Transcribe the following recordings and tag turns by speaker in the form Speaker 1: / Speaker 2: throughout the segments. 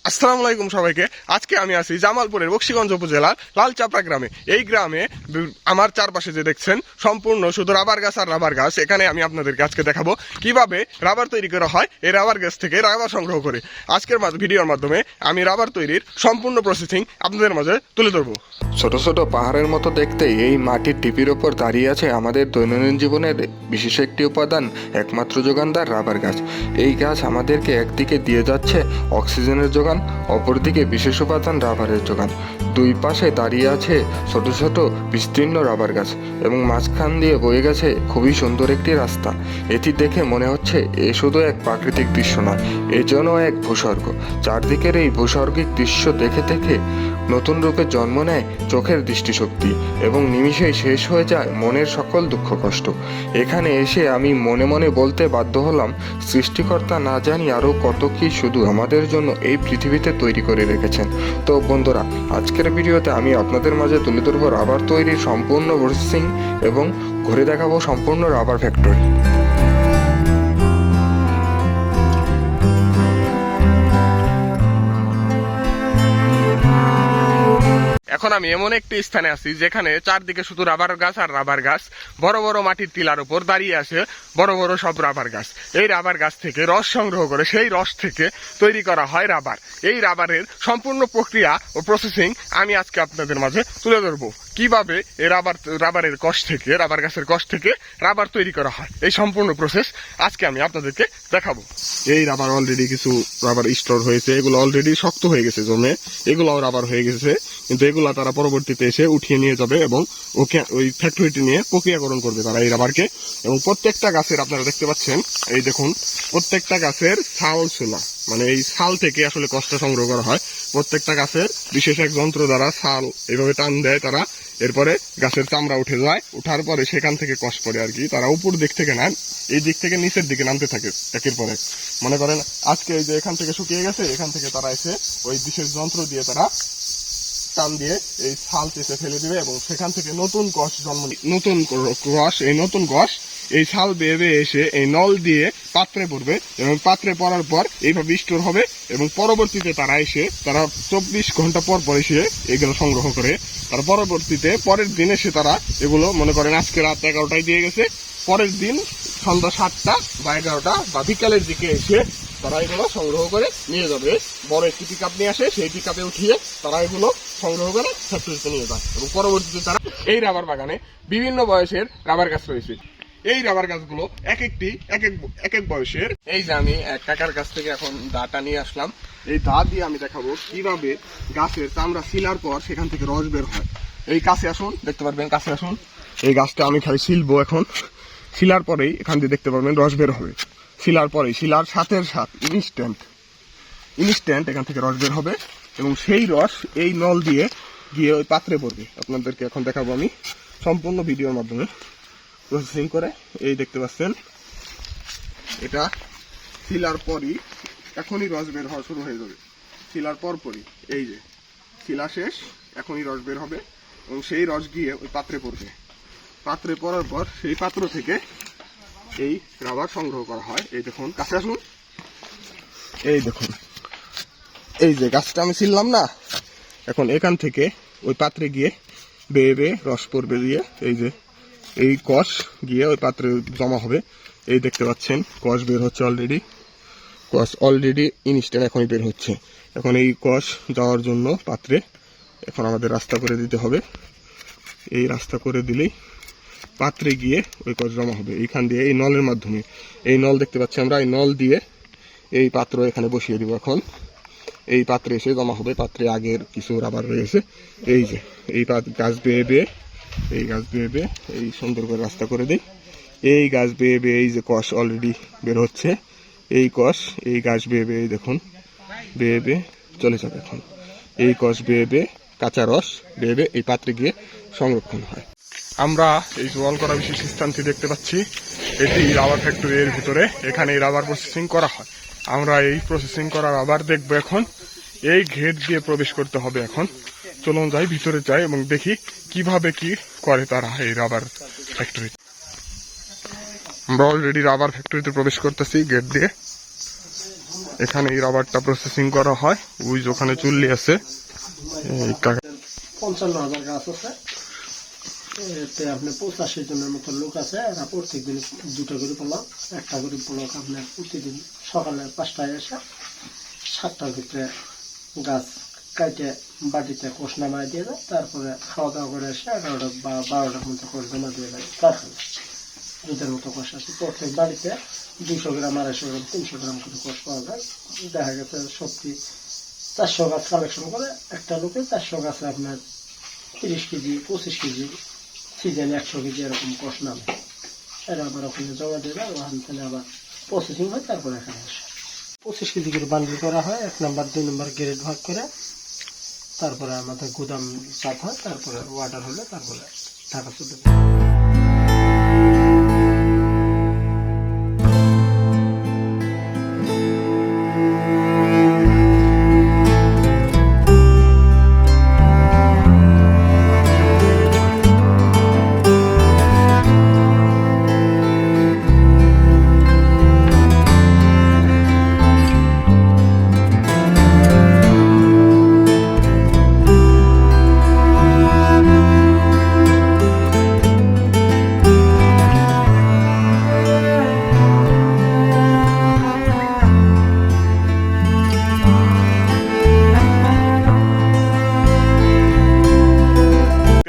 Speaker 1: আসসালামু আলাইকুম সবাইকে। আজকে আমি আছি জামালপুরের বকশীগঞ্জ উপজেলার লালচাপড়া গ্রামে। এই গ্রামে আমার চারপাশে যে দেখছেন সম্পূর্ণ শুধু রাবার গাছ আর রাবার গাছ। এখানে আমি আপনাদেরকে আজকে দেখাবো কিভাবে রাবার তৈরি করা হয় এই রাবার গাছ থেকে রাবার সংগ্রহ করে। আজকের ভিডিওর মাধ্যমে আমি রাবার তৈরির সম্পূর্ণ প্রসেসিং আপনাদের মাঝে তুলে ধরবো।
Speaker 2: ছোট ছোট পাহাড়ের মতো দেখতে এই মাটির টিপির ওপর দাঁড়িয়ে আছে আমাদের দৈনন্দিন জীবনের বিশেষ একটি উপাদান, একমাত্র যোগানদার রাবার গাছ। এই গাছ আমাদেরকে একদিকে দিয়ে যাচ্ছে অক্সিজেনের যোগান, অপরদিকে বিশেষ উপাদান রাবারের যোগান। দুই পাশে দাঁড়িয়ে আছে ছোট ছোট বিস্তীর্ণ রাবার গাছ এবং মাঝখান দিয়ে বয়ে গেছে খুবই সুন্দর একটি রাস্তা। এটি দেখে মনে হচ্ছে এ শুধু এক প্রাকৃতিক দৃশ্য নয়, এ যেন এক ভূস্বর্গ। চারদিকের এই ভূস্বর্গিক দৃশ্য দেখে দেখে নতুন রূপে জন্ম নেয় চোখের দৃষ্টিশক্তি এবং নিমিষেই শেষ হয়ে যায় মনের সকল দুঃখ কষ্ট। এখানে এসে আমি মনে মনে বলতে বাধ্য হলাম, সৃষ্টিকর্তা না জানি আরও কত কি শুধু আমাদের জন্য এই পৃথিবীতে তৈরি করে রেখেছেন। তো বন্ধুরা, আজকের ভিডিওতে আমি আপনাদের মাঝে তুলে ধরবো রাবার তৈরির সম্পূর্ণ প্রসেসিং এবং ঘুরে দেখাবো সম্পূর্ণ রাবার ফ্যাক্টরি।
Speaker 1: এখন আমি এমন একটি স্থানে আছি যেখানে চারদিকে শুধু রাবার গাছ আর রাবার গাছ। বড় বড় মাটির টিলার উপর দাঁড়িয়ে আছে বড় বড় সব রাবার গাছ। এই রাবার গাছ থেকে রস সংগ্রহ করে সেই রস থেকে তৈরি করা হয় রাবার। এই রাবারের সম্পূর্ণ প্রক্রিয়া ও প্রসেসিং আমি আজকে আপনাদের মাঝে তুলে ধরবো। কিভাবে এই রাবারের কষ থেকে, রাবার গাছের কষ থেকে রাবার তৈরি করা হয়, এই সম্পূর্ণ প্রসেস আজকে আমি আপনাদেরকে দেখাবো। এই রাবার অলরেডি কিছু রাবার স্টোর হয়েছে, এগুলো অলরেডি শক্ত হয়ে গেছে জমে, এগুলোও রাবার হয়ে গেছে, কিন্তু এগুলা তারা পরবর্তীতে এসে উঠিয়ে নিয়ে যাবে এবং ওই ফ্যাক্টরিটি নিয়ে প্রক্রিয়াকরণ করবে তারা এই রাবারকে। এবং প্রত্যেকটা গাছের আপনারা দেখতে পাচ্ছেন, এই দেখুন প্রত্যেকটা গাছের ছাল ছোলা, মানে এই ছাল থেকে আসলে কষটা সংগ্রহ করা হয়। প্রত্যেকটা গাছের বিশেষ এক যন্ত্র দ্বারা ছাল এইভাবে টান দেয় তারা, এরপরে গাছের চামড়া উঠে যায়, উঠার পরে সেখান থেকে কষ পড়ে আর কি। তারা উপর দিক থেকে নেন, এই দিক থেকে নিচের দিকে নামতে থাকে একের পর এক। মনে করেন আজকে এই যে এখান থেকে শুকিয়ে গেছে, এখান থেকে তারা এসে ওই বিশেষ যন্ত্র দিয়ে তারা টান দিয়ে এই ছাল চেঁচে ফেলে দিবে এবং সেখান থেকে নতুন কষ জন্ম, নতুন কষ, এই নতুন কষ এই ছাল বেয়ে বেয়ে এসে এই নল দিয়ে পাত্রে পড়বে এবং পাত্রে পড়ার পর এইভাবে স্টোর হবে এবং পরবর্তীতে তারা এসে তারা 24 ঘন্টা পর পর এসে এগুলো সংগ্রহ করে। তার পরবর্তীতে পরের দিন এসে তারা এগুলো, মনে করেন আজকে রাত 11টায় দিয়ে গেছে, পরের দিন সন্ধ্যা 7টা বা 11টা বা বিকালের দিকে এসে তারা এগুলো সংগ্রহ করে নিয়ে যাবে। বড় একটি পিক আপ নিয়ে আসে, সেই পিক আপে উঠিয়ে তারা এগুলো সংগ্রহ করে ফ্যাক্টরিতে নিয়ে যায় এবং পরবর্তীতে তারা এই রাবার বাগানে বিভিন্ন বয়সের রাবার গাছ রয়েছে। এই রাবার গাছগুলো এক এক বয়সের। এই যে আমি এক কাকার কাছ থেকে এখন দাটা নিয়ে আসলাম, এই দা দিয়ে আমি দেখাবো কিভাবে গাছের চামড়া ছিলার পর সেখান থেকে রস বের হয়। এই কাছে আসুন, দেখতে পারবেন, কাছে আসুন। এই গাছটা আমি খালি ছিলবো এখন, ছিলার পরেই এখান দিয়ে দেখতে পারবেন রস বের হবে। শিলার পরে, শিলার সাথে ইনস্ট্যান্ট এখান থেকে রস বের হবে এবং সেই রস এই নল দিয়ে গিয়ে ওই পাত্রে পড়বে। আপনাদেরকে এখন দেখাবো আমি সম্পূর্ণ ভিডিওর মাধ্যমে প্রসেসিং করে। এই দেখতে পাচ্ছেন, এটা শিলার পরই এখনই রস বের হওয়া শুরু হয়ে যাবে। শিলার পরপরই এই যে শিলা শেষ, এখনই রস বের হবে এবং সেই রস গিয়ে ওই পাত্রে পড়বে। পাত্রে পড়ার পর সেই পাত্র থেকে এই রাবার সংগ্রহ করা হয়। এই দেখুন, কাছে আসুন, এই দেখুন, এই যে গাছটা আমি ছিললাম না, এখন এখান থেকে ওই পাত্রে গিয়ে বেয়ে বেয়ে রস পড়বে দিয়ে এই যে এই কষ গিয়ে ওই পাত্রে জমা হবে। এই দেখতে পাচ্ছেন কষ বের হচ্ছে অলরেডি, কষ অলরেডি ইনস্ট্যান্ট এখনই বের হচ্ছে। এখন এই কষ যাওয়ার জন্য পাত্রে এখন আমাদের রাস্তা করে দিতে হবে। এই রাস্তা করে দিলেই পাত্রে গিয়ে ওই কষ জমা হবে এইখান দিয়ে, এই নলের মাধ্যমে। এই নল দেখতে পাচ্ছি আমরা, এই নল দিয়ে এই পাত্র এখানে বসিয়ে দিব। এখন এই পাত্রে এসে জমা হবে। পাত্রে আগের কিছু রাবার রয়েছে, এই যে এই গাছ বেয়ে বেয়ে, এই গাছ বেয়ে বেয়ে এই সুন্দর করে রাস্তা করে দিই। এই গাছ বেয়ে বেয়ে এই যে কষ অলরেডি বের হচ্ছে, এই কষ এই গাছ বেয়ে বেয়ে দেখুন বেয়ে বেয়ে চলে যাবে। এখন এই কষ বেয়ে বেয়ে কাঁচা রস বেয়ে বেয়ে এই পাত্রে গিয়ে সংরক্ষণ হয়। আমরা এই যে ওয়াল করা বিশেষ স্থানটি দেখতে পাচ্ছি, এটি রাবার ফ্যাক্টরি এর ভিতরে। এখানে রাবার প্রসেসিং করা হয়। আমরা এই প্রসেসিং করা রাবার দেখবো এখন। এই গেট দিয়ে প্রবেশ করতে হবে। এখন চলুন যাই, ভিতরে যাই এবং দেখি কিভাবে কি করে তারা এই রাবার ফ্যাক্টরি। আমরা অলরেডি রাবার ফ্যাক্টরিতে প্রবেশ করতেছি গেট দিয়ে। এখানে এই রাবারটা প্রসেসিং করা হয়। ওই যে ওখানে চুল্লি আছে। এই কাকা
Speaker 3: 55,000 গাছ আছে, এতে আপনি 85 জনের মতো লোক আছে। এরা প্রত্যেকদিন 2টা করে ব্লক, একটা করে ব্লক আপনার প্রতিদিন সকালে 5টায় এসে 7টার ভিতরে গাছ কাটে বাটিতে কোষ নামায় দিয়ে যায়। তারপরে খাওয়া দাওয়া করে এসে 11টা বা 12টার মধ্যে কোষ জমা দিয়ে দেয়। তারপরে দুধের মতো কোষ আছে, প্রত্যেক বাড়িতে 200 গ্রাম 250 গ্রাম 300 গ্রাম করে কোষ পাওয়া যায়। দেখা গেছে সত্যি 400 গাছ কালেকশন করে একটা লোকে 400 গাছে আপনার 30 কেজি 25 কেজি সিজনে 100 কেজি এরকম কোষ নামে। এরা আবার ওখানে জমা দিয়ে দেয়, ওখান থেকে আবার প্রসেসিং হয়, তারপরে এখানে আসে 25 কেজি করে বান্ডিল করা হয়। 1 নম্বর 2 নম্বর গ্রেড ভাগ করে তারপরে আমাদের গুদাম চাপ হয়, তারপরে ওয়াটার হলে তারপরে ঢাকা চলে যায়।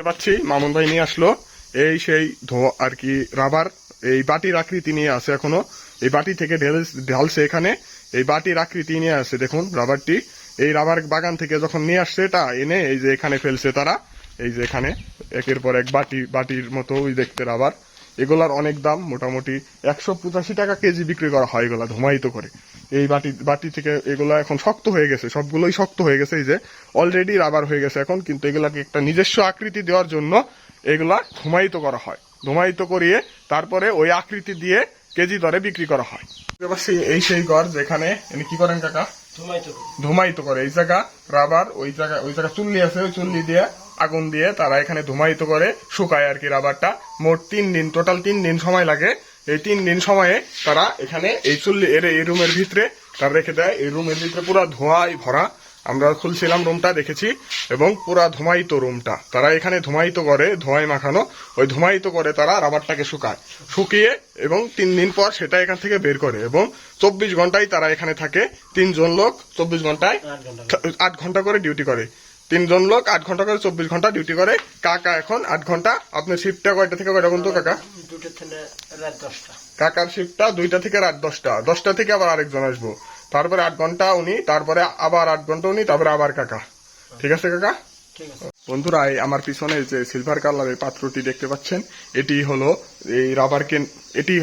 Speaker 1: পাচ্ছি মামুন ভাই নিয়ে আসলো এই সেই আর কি রাবার, এই বাটির আকৃতি নিয়ে আছে এখনো। এই বাটি থেকে ঢালছে এখানে, এই বাটির আকৃতি নিয়ে আসছে। দেখুন রাবারটি, এই রাবার বাগান থেকে যখন নিয়ে আসছে এটা এনে এই যে এখানে ফেলছে তারা। এই যে এখানে একের পর এক বাটির মতো ওই দেখতে রাবার। এগুলার অনেক দাম, মোটামুটি 185 টাকা কেজি বিক্রি করা হয় এগুলা ধুমায়িত করে। এই বাটি থেকে এগুলা এখন শক্ত হয়ে গেছে, সবগুলোই শক্ত হয়ে গেছে। এই যে অলরেডি রাবার হয়ে গেছে এখন, কিন্তু এগুলাকে একটা নিজস্ব আকৃতি দেওয়ার জন্য এগুলা ধুমায়িত করা হয়। ধুমায়িত করিয়ে তারপরে ওই আকৃতি দিয়ে কেজি দরে বিক্রি করা হয়। এই সেই ঘর যেখানে কি করেন কাকা? ধুমায়িত করে। এই জায়গা রাবার, ওই জায়গা চুল্লি আছে, ওই চুল্লি দিয়ে আগুন দিয়ে তারা এখানে ধুমায়িত করে শুকায় আর কি রাবারটা। মোট 3 দিন, টোটাল 3 দিন সময় লাগে। এই 3 দিন সময়ে তারা এখানে এই চুল্লি এই রুমের ভিতরে তারা রেখে দেয়। এই রুমের ভিতরে পুরো ধোঁয়ায় ভরা। আমরা খুলছিলাম রুমটা, দেখেছি, এবং পুরা ধুমায়িত রুমটা তারা এখানে ধুমায়িত করে, ধোঁয়ায় মাখানো। ওই ধুমায়িত করে তারা রাবারটাকে শুকিয়ে এবং 3 দিন পর সেটা এখান থেকে বের করে, এবং 24 ঘন্টায় তারা এখানে থাকে। 3 জন লোক 24 ঘন্টায় 8 ঘন্টা করে ডিউটি করে। 3 জন লোক 8 ঘন্টা করে 24 ঘন্টা ডিউটি করে। কাকা এখন 8 ঘন্টা। আপনার শিফটটা কয়টা থেকে কয়টা পর্যন্ত কাকা?
Speaker 3: 2টা থেকে রাত 10টা।
Speaker 1: কাকার শিফটটা 2টা থেকে রাত 10টা। 10টা থেকে আবার আরেকজন আসবো, তারপরে 8 ঘন্টা উনি, তারপরে আবার 8 ঘন্টা উনি, তারপরে আবার কাকা। ঠিক আছে কাকা?
Speaker 3: ঠিক আছে।
Speaker 1: বন্ধুরা, আমার পিছনে যে সিলভার কালারের পাত্রটি দেখতে পাচ্ছেন, এটি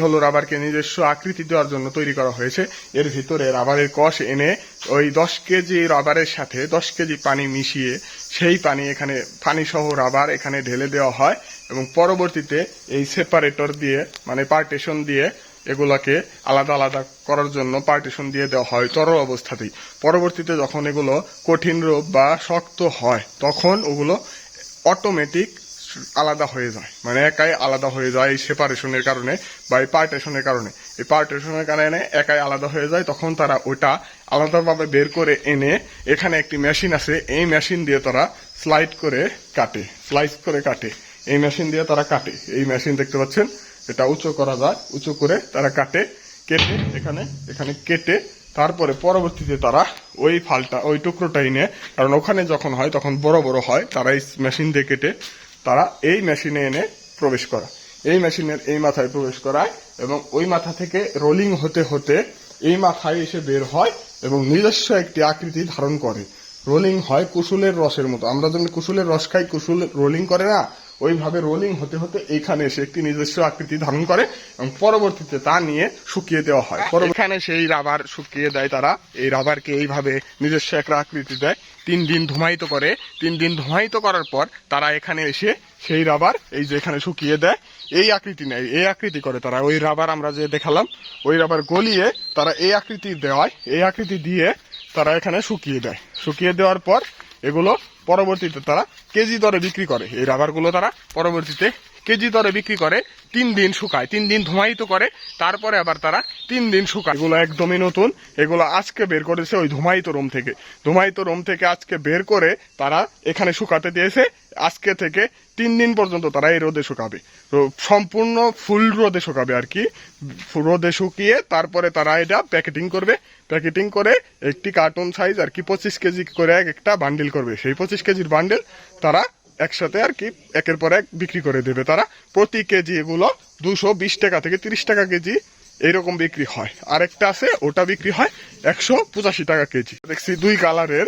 Speaker 1: হলো রাবারকে নিজস্ব আকৃতি দেওয়ার জন্য তৈরি করা হয়েছে। এর ভিতরে রাবারের কষ এনে ওই 10 কেজি রাবারের সাথে 10 কেজি পানি মিশিয়ে সেই পানি সহ রাবার এখানে ঢেলে দেওয়া হয়, এবং পরবর্তীতে এই সেপারেটর দিয়ে, মানে পার্টিশন দিয়ে এগুলাকে আলাদা আলাদা করার জন্য পার্টিশন দিয়ে দেওয়া হয় তরল অবস্থাতেই। পরবর্তীতে যখন এগুলো কঠিন রূপ বা শক্ত হয় তখন ওগুলো অটোমেটিক আলাদা হয়ে যায়, মানে একাই আলাদা হয়ে যায় এই সেপারেশনের কারণে বা এই পার্টিশনের কারণে। এই পার্টিশনের কারণে একাই আলাদা হয়ে যায়। তখন তারা ওটা আলাদাভাবে বের করে এনে এখানে একটি মেশিন আছে, এই মেশিন দিয়ে তারা স্লাইস করে কাটে। এই মেশিন দিয়ে তারা কাটে। এই মেশিন দেখতে পাচ্ছেন, এটা উঁচু করা যায়, উঁচু করে তারা কেটে এখানে কেটে তারপরে পরবর্তীতে তারা ওই টুকরোটা এনে, কারণ ওখানে যখন হয় তখন বড় বড় হয়, তারা এই মেশিন দিয়ে কেটে তারা এই মেশিনে এনে প্রবেশ করা, এই মেশিনের এই মাথায় প্রবেশ করায়, এবং ওই মাথা থেকে রোলিং হতে হতে এই মাথায় এসে বের হয় এবং নিজস্ব একটি আকৃতি ধারণ করে। রোলিং হয় কুসুলের রসের মতো। আমরা যখন কুসুলের রস খাই, কুসুল রোলিং করে না, ওইভাবে রোলিং হতে হতে এখানে এসে একটি নিজস্ব আকৃতি ধারণ করে, এবং পরবর্তীতে তা নিয়ে শুকিয়ে দেওয়া হয়। এখানে সেই রাবার শুকিয়ে দেয় তারা। এই রাবারকে এইভাবে নিজস্ব একটা আকৃতি দেয়, 3 দিন ধুমায়িত করে। 3 দিন ধুমায়িত করার পর তারা এখানে এসে সেই রাবার এই যে এখানে শুকিয়ে দেয়, এই আকৃতি নেয়, এই আকৃতি করে তারা। ওই রাবার আমরা যে দেখালাম, ওই রাবার গলিয়ে তারা এই আকৃতি দেওয়ায়, এই আকৃতি দিয়ে তারা এখানে শুকিয়ে দেয়। শুকিয়ে দেওয়ার পর এগুলো পরবর্তীতে তারা কেজি দরে বিক্রি করে। এই রাবারগুলো তারা পরবর্তীতে কেজি দরে বিক্রি করে 3 দিন শুকায়, 3 দিন ধুমায়িত করে, তারপরে আবার তারা 3 দিন শুকায়। এগুলো একদমই নতুন, এগুলো আজকে বের করেছে ওই ধুমায়িত রুম থেকে। ধুমায়িত রুম থেকে আজকে বের করে তারা এখানে শুকাতে দিয়েছে। আজকে থেকে 3 দিন পর্যন্ত তারা এই রোদে শুকাবে, তো সম্পূর্ণ ফুল রোদে শুকাবে আর কি। রোদে শুকিয়ে তারপরে তারা এটা প্যাকেটিং করবে। প্যাকেটিং করে একটি কার্টুন সাইজ আর কি 25 কেজি করে একটা বান্ডিল করবে। সেই 25 কেজির বান্ডিল তারা একসাথে আর কি একের পর এক বিক্রি করে দেবে। তারা প্রতি কেজি এগুলো 220 টাকা থেকে 30 টাকা কেজি এইরকম বিক্রি হয়। আরেকটা আছে ওটা বিক্রি হয় 185 টাকা কেজি। দেখছি 2 কালারের,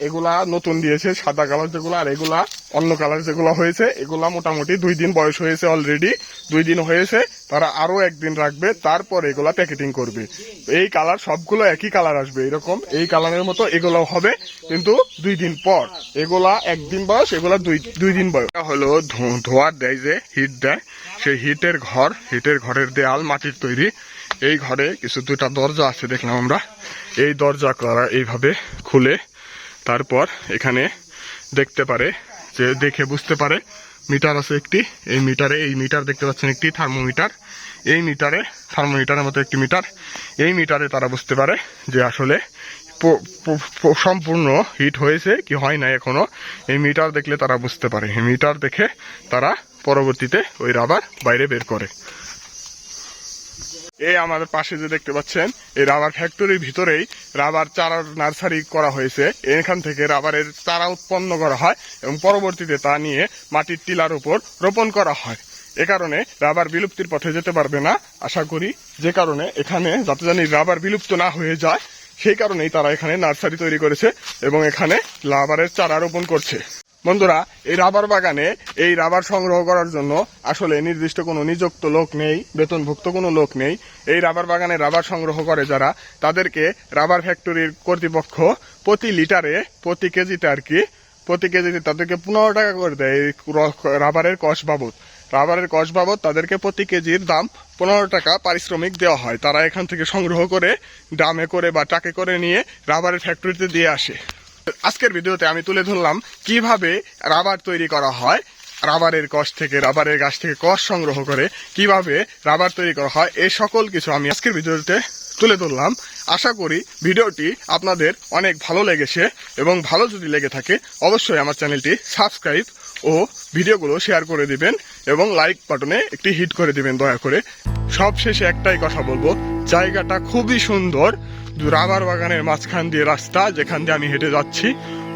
Speaker 1: এগুলা নতুন দিয়েছে, সাদা কালার যেগুলো, আর এগুলা অন্য কালার যেগুলো হয়েছে। এগুলা মোটামুটি 2 দিন বয়স হয়েছে, অলরেডি 2 দিন হয়েছে। তারা আরো 1 দিন রাখবে, তারপর এগুলা প্যাকেটিং করবে। এই কালার সবগুলো একই কালার আসবে, এরকম এই কালারের মতো এগুলাও হবে, কিন্তু 2 দিন পর। এগুলা 1 দিন বয়স, এগুলা 2 দিন বয়স। এটা হলো ধোয়ার দেয়, যে হিট দেয়, সেই হিটের ঘরের দেয়াল মাটির তৈরি। এই ঘরে কিছু 2টা দরজা আছে দেখলাম আমরা। এই দরজা করা এইভাবে খুলে তারপর এখানে দেখতে পারে, যে দেখে বুঝতে পারে মিটার আছে একটি। এই মিটার দেখতে পাচ্ছেন একটি থার্মোমিটার। এই থার্মোমিটারের মতো একটি মিটার। এই মিটারে তারা বুঝতে পারে যে আসলে সম্পূর্ণ হিট হয়েছে কি হয় না এখনো। এই মিটার দেখলে তারা বুঝতে পারে। এই মিটার দেখে তারা পরবর্তীতে ওই রাবার বাইরে বের করে। এই আমাদের পাশে যে দেখতে পাচ্ছেন, এই রাবার ফ্যাক্টরির ভিতরেই রাবার চারার নার্সারি করা হয়েছে। এখান থেকে রাবারের চারা উৎপন্ন করা হয় এবং পরবর্তীতে তা নিয়ে মাটির টিলার উপর রোপণ করা হয়। এ কারণে রাবার বিলুপ্তির পথে যেতে পারবে না আশা করি। যে কারণে এখানে যাতে জানি রাবার বিলুপ্ত না হয়ে যায়, সেই কারণেই তারা এখানে নার্সারি তৈরি করেছে এবং এখানে রাবারের চারা রোপণ করছে। বন্ধুরা, এই রাবার বাগানে এই রাবার সংগ্রহ করার জন্য আসলে নির্দিষ্ট কোনো নিযুক্ত লোক নেই, বেতনভুক্ত কোনো লোক নেই। এই রাবার বাগানে রাবার সংগ্রহ করে যারা, তাদেরকে রাবার ফ্যাক্টরির কর্তৃপক্ষ প্রতি লিটারে, প্রতি কেজিতে আর কি, প্রতি কেজিতে তাদেরকে 15 টাকা করে দেয় এই রাবারের কস্ট বাবদ। রাবারের কস্ট বাবদ তাদেরকে প্রতি কেজির দাম 15 টাকা পারিশ্রমিক দেওয়া হয়। তারা এখান থেকে সংগ্রহ করে ড্রামে করে বা ট্রাকে করে নিয়ে রাবারের ফ্যাক্টরিতে দিয়ে আসে। আজকের ভিডিওতে আমি তুলে ধরলাম কিভাবে রাবার তৈরি করা হয়। রাবারের গাছ থেকে কষ সংগ্রহ করে কিভাবে রাবার তৈরি করা হয়, এই সকল কিছু আমি আজকের ভিডিওতে তুলে ধরলাম। আশা করি ভিডিওটি আপনাদের অনেক ভালো লেগেছে, এবং ভালো যদি লেগে থাকে অবশ্যই আমার চ্যানেলটি সাবস্ক্রাইব ও ভিডিওগুলো শেয়ার করে দিবেন এবং লাইক বাটনে একটি হিট করে দিবেন দয়া করে। সব শেষে একটাই কথা বলবো, জায়গাটা খুবই সুন্দর। রাবার বাগানের মাঝখান দিয়ে রাস্তা, যেখান দিয়ে আমি হেঁটে যাচ্ছি,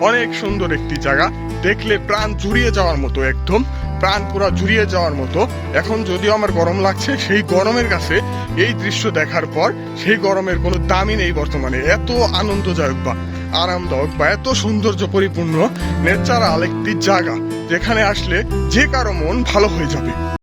Speaker 1: অনেক সুন্দর একটি জায়গা। দেখলে প্রাণ জুড়িয়ে যাওয়ার মতো, একদম প্রাণ পুরা জুড়িয়ে যাওয়ার মতো। এখন যদিও আমার গরম লাগছে, সেই গরমের কাছে এই দৃশ্য দেখার পর সেই গরমের কোনো দামই নেই বর্তমানে। এত আনন্দদায়ক বা আরামদায়ক বা এত সৌন্দর্য পরিপূর্ণ ন্যাচারাল একটি জায়গা, যেখানে আসলে যে কারো মন ভালো হয়ে যাবে।